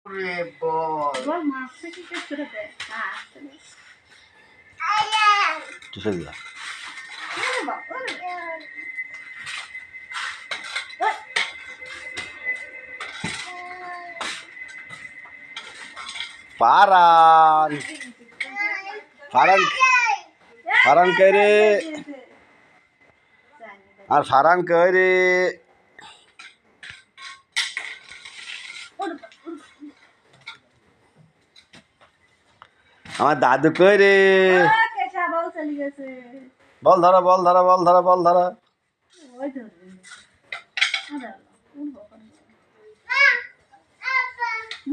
রে বল বল মাছ কি করে দে আসলে তুই যা ওরে বাবা Farhan Farhan Farhan kau re আর Farhan kau re আমার দাদু কই রে কেসা বল চলে গেছে বল ধরো বল ধরো বল ধরো বল ধরো ওই ধরবে আদা উঠবো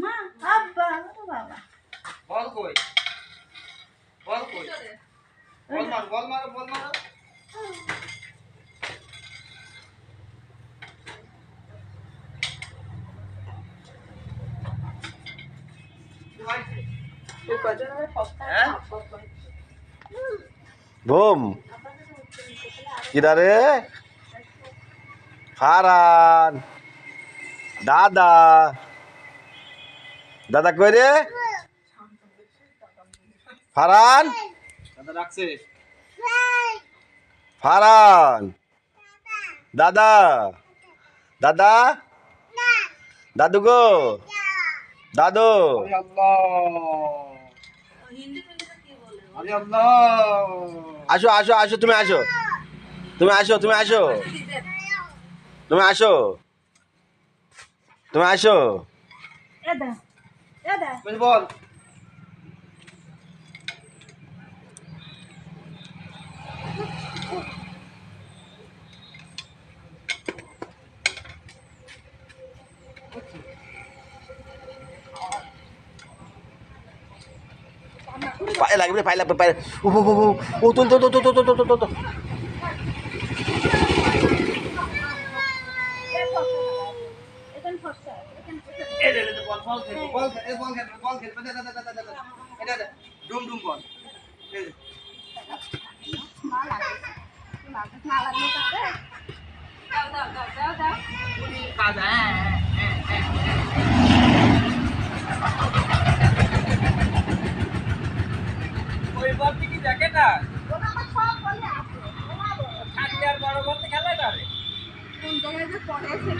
মা আব্বা ও বাবা বল কই বল কই বল মার বল মার বল মার বুম কিরা রে Farhan দাদা দাদা কই রে Farhan দাদা রাখছে Farhan দাদা দাদা দাদু গো দাদু আরে আল্লাহ আরে আল্লাহ আসো আসো আসো তুমি আসো তুমি আসো তুমি আসো তুমি আসো তুমি আসো এদা এদা বেশ বল পায়ে লাগবে পায়ে লাগবে পায়ে ও ও ও ও তুল তো তো তো তো তো তো তো এখন ফসা এখন এই রে বল বল খেল বল খেল বল খেল বল খেল দাদা দাদা দাদা দাদা এটা ডুম ডুম বল এই মা লাগে না লাগলো তাতে দাও দাও দাও দাও দাও কাজা ওই বল কি জ্যাকেটটা ওটা আমার সব বলে আছে ওমা বল খালি আর বড় বলতে খেলা না রে কোন জায়গায় যে পড়ে আছে